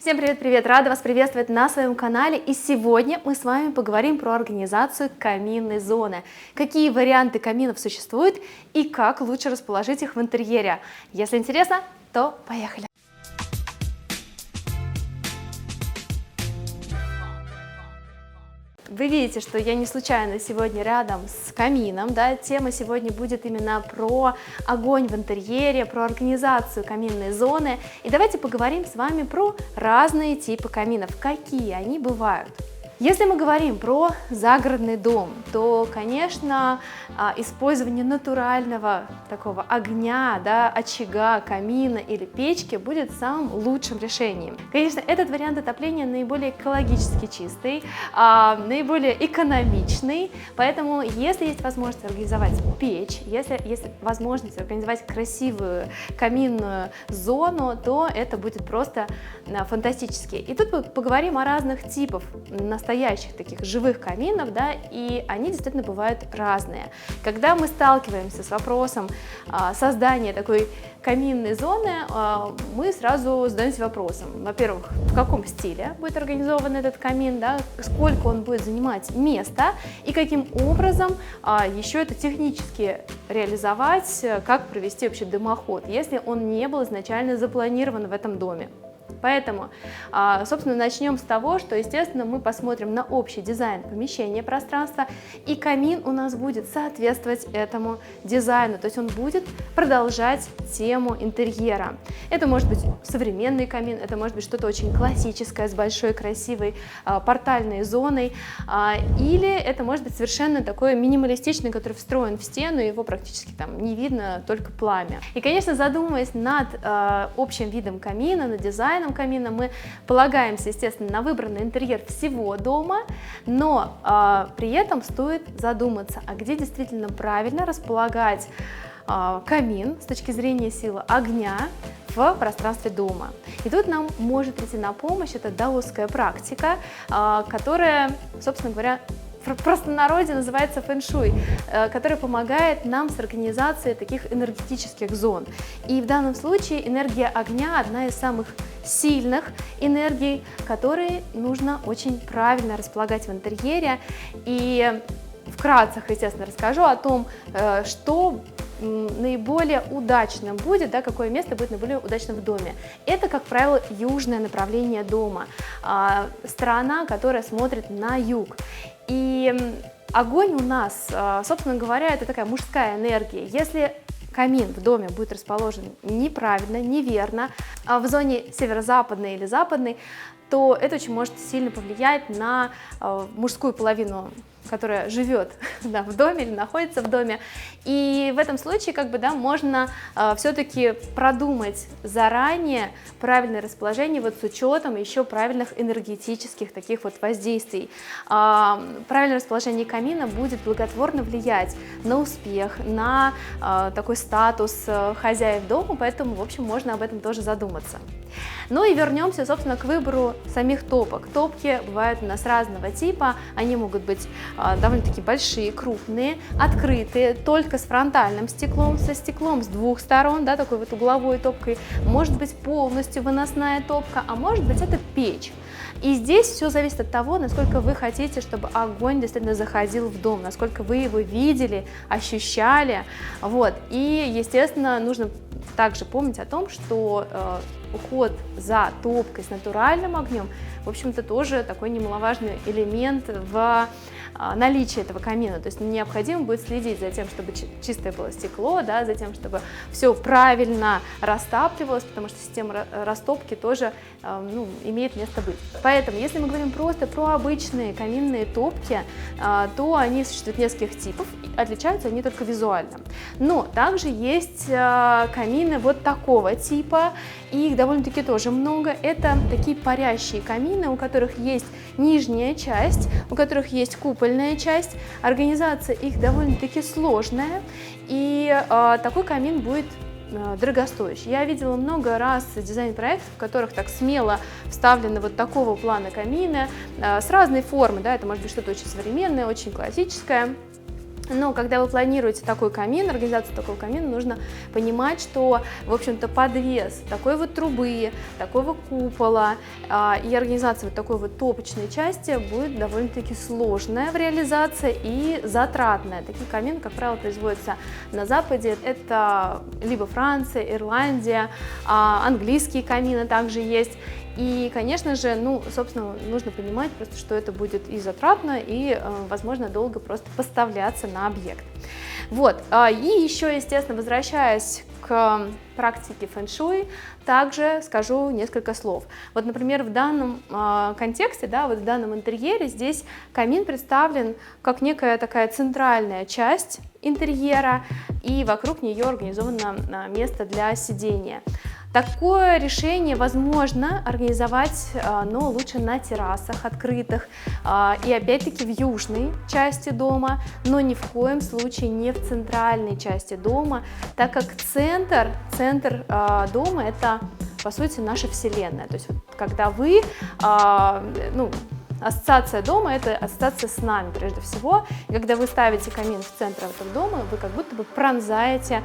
Всем привет-привет! Рада вас приветствовать на своем канале. И сегодня мы с вами поговорим про организацию каминной зоны. Какие варианты каминов существуют и как лучше расположить их в интерьере. Если интересно, то поехали! Вы видите, что я не случайно сегодня рядом с камином, да, тема сегодня будет именно про огонь в интерьере, про организацию каминной зоны. И давайте поговорим с вами про разные типы каминов, какие они бывают. Если мы говорим про загородный дом, то, конечно, использование натурального такого огня, да, очага, камина или печки будет самым лучшим решением. Конечно, этот вариант отопления наиболее экологически чистый, наиболее экономичный, поэтому если есть возможность организовать печь, если есть возможность организовать красивую каминную зону, то это будет просто фантастически. И тут мы поговорим о разных типах настоящих таких живых каминов, да, и они действительно бывают разные. Когда мы сталкиваемся с вопросом создания такой каминной зоны, мы сразу задаемся вопросом, во-первых, в каком стиле будет организован этот камин, да, сколько он будет занимать места и каким образом еще это технически реализовать, как провести вообще дымоход, если он не был изначально запланирован в этом доме. Поэтому, собственно, начнем с того, что, естественно, мы посмотрим на общий дизайн помещения, пространства, и камин у нас будет соответствовать этому дизайну, то есть он будет продолжать тему интерьера. Это может быть современный камин, это может быть что-то очень классическое с большой красивой портальной зоной, или это может быть совершенно такой минималистичный, который встроен в стену, его практически там не видно, только пламя. И, конечно, задумываясь над общим видом камина, над дизайном камина, мы полагаемся, естественно, на выбранный интерьер всего дома, но при этом стоит задуматься, а где действительно правильно располагать камин с точки зрения силы огня в пространстве дома. И тут нам может прийти на помощь эта даосская практика, которая, собственно говоря, в простонародье называется фэн-шуй, который помогает нам с организацией таких энергетических зон. И в данном случае энергия огня – одна из самых сильных энергий, которые нужно очень правильно располагать в интерьере. И вкратце, естественно, расскажу о том, что наиболее удачным будет, да, какое место будет наиболее удачным в доме. Это, как правило, южное направление дома, сторона, которая смотрит на юг. И огонь у нас, собственно говоря, это такая мужская энергия. Если камин в доме будет расположен неправильно, неверно, в зоне северо-западной или западной, то это очень может сильно повлиять на мужскую половину, которая живет, да, в доме или находится в доме. И в этом случае можно все-таки продумать заранее правильное расположение с учетом еще правильных энергетических таких воздействий. Правильное расположение камина будет благотворно влиять на успех, на такой статус хозяев дома, поэтому, в общем, можно об этом тоже задуматься. Ну и вернемся, собственно, к выбору самих топок. Топки бывают у нас разного типа, они могут быть довольно-таки большие, крупные, открытые, только с фронтальным стеклом, со стеклом с двух сторон, да, такой угловой топкой, может быть полностью выносная топка, а может быть это печь. И здесь все зависит от того, насколько вы хотите, чтобы огонь действительно заходил в дом, насколько вы его видели, ощущали. И, естественно, нужно также помнить о том, что уход за топкой с натуральным огнем, в общем-то, тоже такой немаловажный элемент в наличии этого камина. То есть необходимо будет следить за тем, чтобы чистое было стекло, да, за тем, чтобы все правильно растапливалось, потому что система растопки тоже имеет место быть. Поэтому, если мы говорим просто про обычные каминные топки, то они существуют нескольких типов, отличаются они только визуально. Но также есть камины вот такого типа, и их довольно-таки тоже много. Это такие парящие камины, у которых есть нижняя часть, у которых есть купольная часть. Организация их довольно-таки сложная, и такой камин будет дорогостоящий. Я видела много раз дизайн-проектов, в которых так смело вставлены вот такого плана камины с разной формы, да, это может быть что-то очень современное, очень классическое. Но когда вы планируете такой камин, организацию такого камина, нужно понимать, что, в общем-то, подвес такой вот трубы, такого купола и организация вот такой вот топочной части будет довольно-таки сложная в реализации и затратная. Такие камины, как правило, производятся на Западе. Это либо Франция, Ирландия, английские камины также есть. И, конечно же, собственно, нужно понимать просто, что это будет и затратно, и, возможно, долго просто поставляться на объект. Вот, и еще, естественно, возвращаясь к практике фэн-шуй, также скажу несколько слов. Вот, например, в данном контексте, да, вот в данном интерьере здесь камин представлен как некая такая центральная часть интерьера, и вокруг нее организовано место для сидения. Такое решение возможно организовать, но лучше на террасах открытых и опять-таки в южной части дома, но ни в коем случае не в центральной части дома, так как центр дома – это, по сути, наша вселенная. То есть, вот, когда вы, ассоциация дома – это ассоциация с нами прежде всего. И когда вы ставите камин в центр этого дома, вы как будто бы пронзаете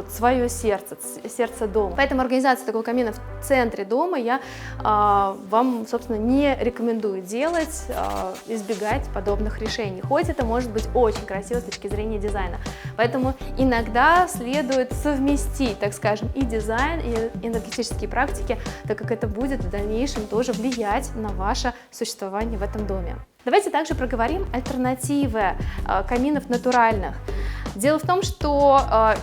свое сердце дома. Поэтому организация такого камина в центре дома я вам, собственно, не рекомендую делать, избегать подобных решений. Хоть это может быть очень красиво с точки зрения дизайна. Поэтому иногда следует совместить, так скажем, и дизайн, и энергетические практики, так как это будет в дальнейшем тоже влиять на ваше существование в этом доме. Давайте также проговорим альтернативы каминов натуральных. Дело в том, что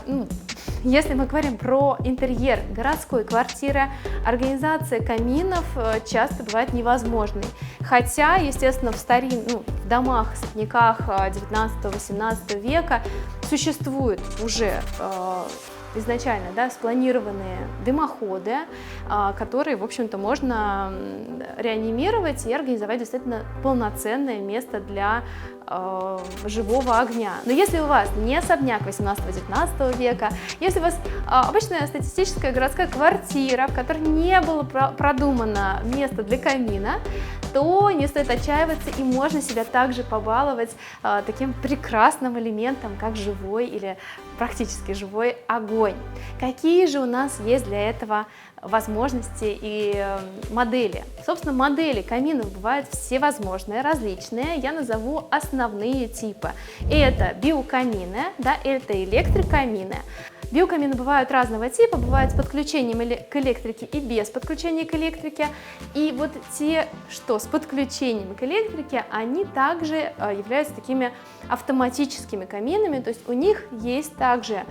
если мы говорим про интерьер городской квартиры, организация каминов часто бывает невозможной. Хотя, естественно, в домах, особняках 19-18 века существуют уже изначально, да, спланированные дымоходы, которые, в общем-то, можно реанимировать и организовать действительно полноценное место для живого огня. Но если у вас не особняк 18-19 века, если у вас обычная статистическая городская квартира, в которой не было продумано место для камина, то не стоит отчаиваться, и можно себя также побаловать таким прекрасным элементом, как живой или практически живой огонь. Какие же у нас есть для этого возможности и модели? Собственно, модели каминов бывают всевозможные, различные. Я назову основные типы. Это биокамины, да, это электрокамины. Биокамины бывают разного типа, бывают с подключением к электрике и без подключения к электрике. И вот те, что с подключением к электрике, они также являются такими автоматическими каминами, то есть у них есть также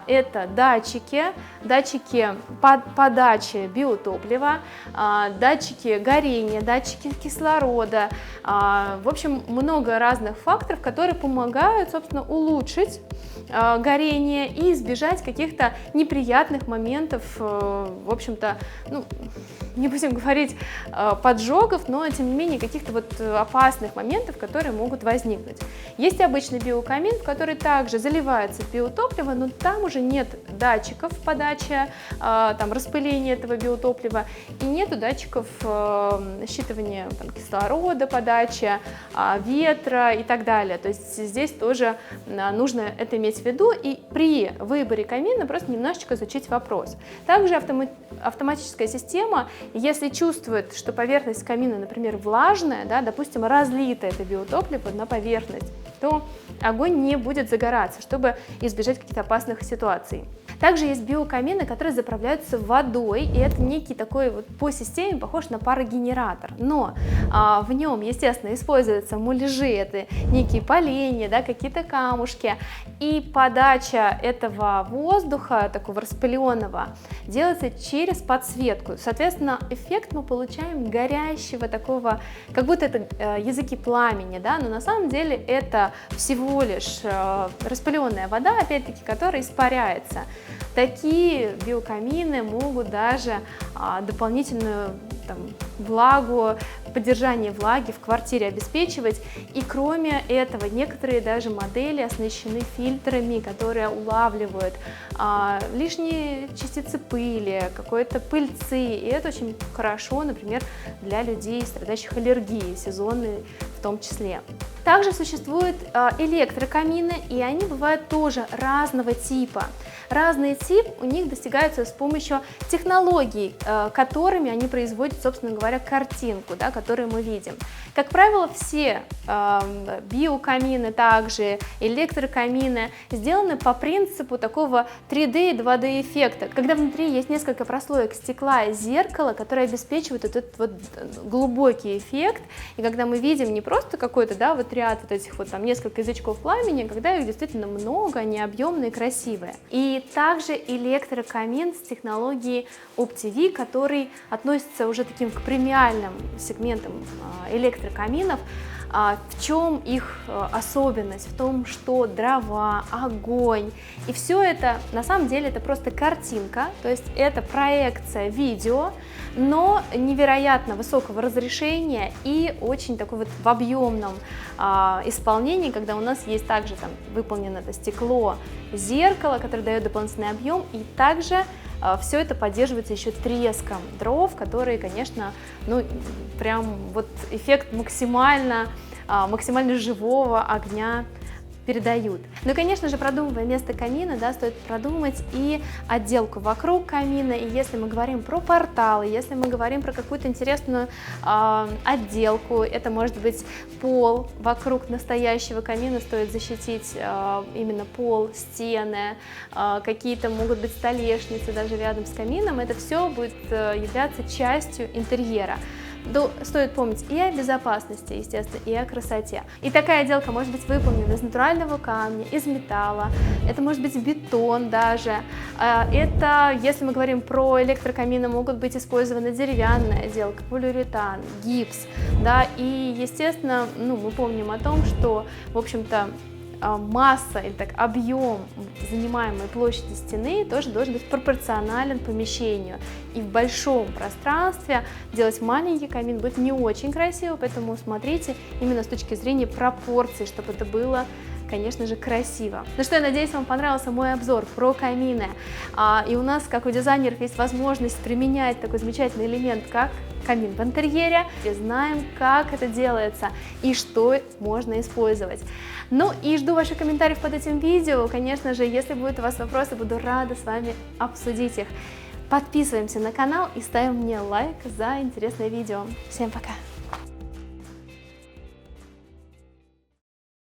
это датчики подачи биотоплива, датчики горения, датчики кислорода, в общем, много разных факторов, которые помогают, собственно, улучшить горение и избежать каких-то неприятных моментов, в общем-то, не будем говорить поджогов, но тем не менее каких-то вот опасных моментов, которые могут возникнуть. Есть обычный биокамин, в который также заливается биотопливо, но там уже нет датчиков подачи, распыления этого биотоплива, и нету датчиков считывания кислорода, подачи, ветра и так далее. То есть здесь тоже нужно это иметь в виду, и при выборе камина просто немножечко изучить вопрос. Также автоматическая система, если чувствует, что поверхность камина, например, влажная, да, допустим, разлито это биотопливо на поверхность, то огонь не будет загораться, чтобы избежать каких-то опасных ситуаций. Также есть биокамины, которые заправляются водой, и это некий такой вот по системе похож на парогенератор, но в нем, естественно, используются муляжи, это некие поленья, да, какие-то камушки, и подача этого воздуха, такого распыленного, делается через подсветку. Соответственно, эффект мы получаем горящего такого, как будто это языки пламени, да, но на самом деле это всего лишь распыленная вода, опять-таки, которая испаряется. Такие биокамины могут даже дополнительную влагу, поддержание влаги в квартире обеспечивать. И кроме этого, некоторые даже модели оснащены фильтрами, которые улавливают лишние частицы пыли, какой-то пыльцы. И это очень хорошо, например, для людей, страдающих аллергией, сезонной в том числе. Также существуют электрокамины, и они бывают тоже разного типа. Разный тип у них достигается с помощью технологий, которыми они производят, собственно говоря, картинку, да, которую мы видим. Как правило, все биокамины, также электрокамины сделаны по принципу такого 3D и 2D эффекта, когда внутри есть несколько прослоек стекла и зеркала, которые обеспечивают этот вот глубокий эффект. И когда мы видим не просто какой-то, да, вот ряд вот этих вот там несколько язычков пламени, когда их действительно много, они объемные, красивые. И также электрокамин с технологией OptiV, который относится уже таким к премиальным сегментам электрокаминов. В чем их особенность? В том, что дрова, огонь и все это, на самом деле, это просто картинка, то есть это проекция видео, но невероятно высокого разрешения и очень такой вот в объемном исполнении, когда у нас есть также там выполнено это стекло, зеркало, которое дает дополнительный объем, и также все это поддерживается еще треском дров, которые, конечно, ну прям вот эффект максимально живого огня передают. Ну и, конечно же, продумывая место камина, да, стоит продумать и отделку вокруг камина. И если мы говорим про порталы, если мы говорим про какую-то интересную отделку, это может быть пол вокруг настоящего камина, стоит защитить именно пол, стены, какие-то могут быть столешницы даже рядом с камином. Это все будет являться частью интерьера. Стоит помнить и о безопасности, естественно, и о красоте. И такая отделка может быть выполнена из натурального камня, из металла, это может быть бетон даже. Это, если мы говорим про электрокамины, могут быть использованы деревянная отделка, полиуретан, гипс, да, и, естественно, ну, мы помним о том, что, в общем-то, масса или так объем занимаемой площади стены тоже должен быть пропорционален помещению. И в большом пространстве делать маленький камин будет не очень красиво, поэтому смотрите именно с точки зрения пропорций, чтобы это было, конечно же, красиво. Ну что, я надеюсь, вам понравился мой обзор про камины. И у нас, как у дизайнеров, есть возможность применять такой замечательный элемент, как камин в интерьере. И знаем, как это делается и что можно использовать. Ну и жду ваших комментариев под этим видео. Конечно же, если будут у вас вопросы, буду рада с вами обсудить их. Подписываемся на канал и ставим мне лайк за интересное видео. Всем пока!